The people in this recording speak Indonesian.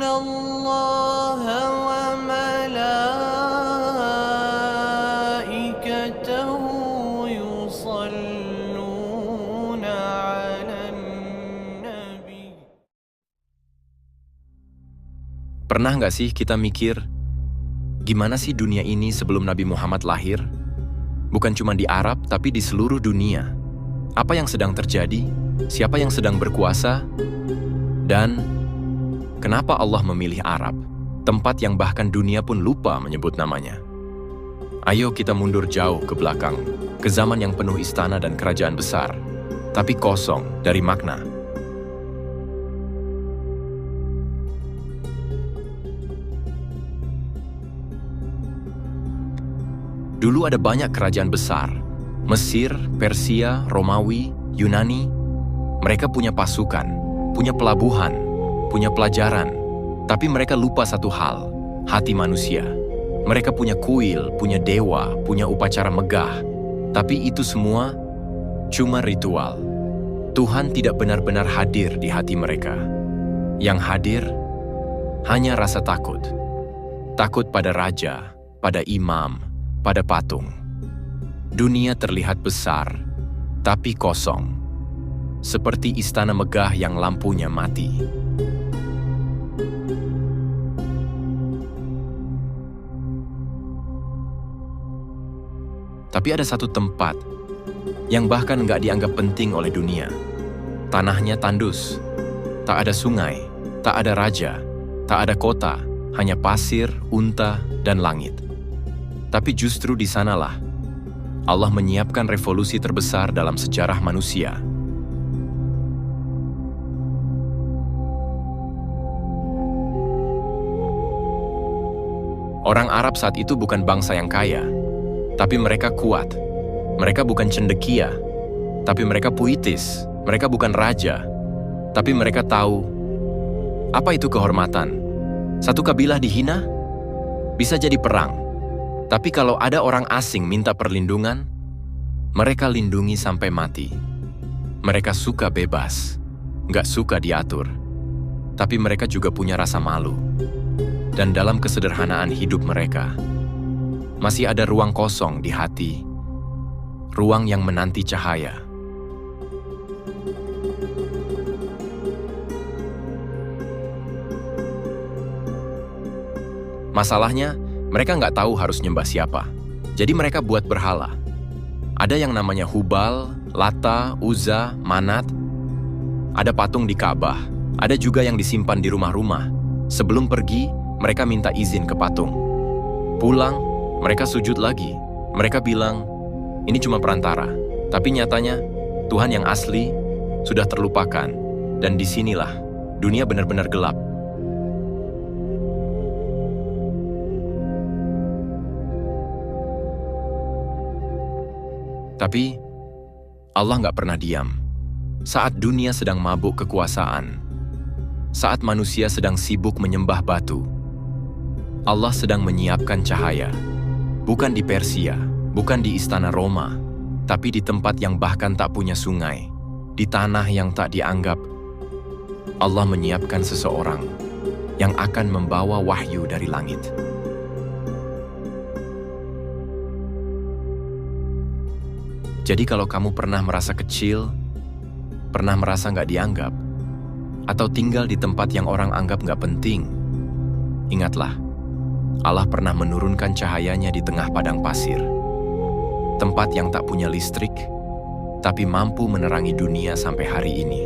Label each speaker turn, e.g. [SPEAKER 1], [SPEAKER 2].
[SPEAKER 1] الله وملائكته يصلون على النبي.
[SPEAKER 2] Pernah nggak sih kita mikir, gimana sih dunia ini sebelum Nabi Muhammad lahir? Bukan cuma di Arab, tapi di seluruh dunia. Apa yang sedang terjadi? Siapa yang sedang berkuasa? Dan kenapa Allah memilih Arab, tempat yang bahkan dunia pun lupa menyebut namanya? Ayo kita mundur jauh ke belakang, ke zaman yang penuh istana dan kerajaan besar, tapi kosong dari makna. Dulu ada banyak kerajaan besar, Mesir, Persia, Romawi, Yunani. Mereka punya pasukan, punya pelabuhan, punya pelajaran. Tapi mereka lupa satu hal, hati manusia. Mereka punya kuil, punya dewa, punya upacara megah. Tapi itu semua cuma ritual. Tuhan tidak benar-benar hadir di hati mereka. Yang hadir hanya rasa takut. Takut pada raja, pada imam, pada patung. Dunia terlihat besar, tapi kosong. Seperti istana megah yang lampunya mati. Tapi ada satu tempat yang bahkan nggak dianggap penting oleh dunia. Tanahnya tandus, tak ada sungai, tak ada raja, tak ada kota, hanya pasir, unta, dan langit. Tapi justru di sanalah Allah menyiapkan revolusi terbesar dalam sejarah manusia. Orang Arab saat itu bukan bangsa yang kaya, tapi mereka kuat. Mereka bukan cendekia, tapi mereka puitis. Mereka bukan raja, tapi mereka tahu apa itu kehormatan. Satu kabilah dihina, bisa jadi perang. Tapi kalau ada orang asing minta perlindungan, mereka lindungi sampai mati. Mereka suka bebas, nggak suka diatur. Tapi mereka juga punya rasa malu. Dan dalam kesederhanaan hidup mereka, masih ada ruang kosong di hati, ruang yang menanti cahaya. Masalahnya, mereka nggak tahu harus nyembah siapa. Jadi mereka buat berhala. Ada yang namanya Hubal, Lata, Uzza, Manat. Ada patung di Ka'bah. Ada juga yang disimpan di rumah-rumah. Sebelum pergi, mereka minta izin ke patung. Pulang, mereka sujud lagi. Mereka bilang, ini cuma perantara. Tapi nyatanya, Tuhan yang asli sudah terlupakan. Dan disinilah dunia benar-benar gelap. Tapi Allah nggak pernah diam. Saat dunia sedang mabuk kekuasaan, saat manusia sedang sibuk menyembah batu, Allah sedang menyiapkan cahaya. Bukan di Persia, bukan di istana Roma, tapi di tempat yang bahkan tak punya sungai, di tanah yang tak dianggap. Allah menyiapkan seseorang yang akan membawa wahyu dari langit. Jadi kalau kamu pernah merasa kecil, pernah merasa nggak dianggap, atau tinggal di tempat yang orang anggap nggak penting, ingatlah, Allah pernah menurunkan cahayanya di tengah padang pasir. Tempat yang tak punya listrik, tapi mampu menerangi dunia sampai hari ini.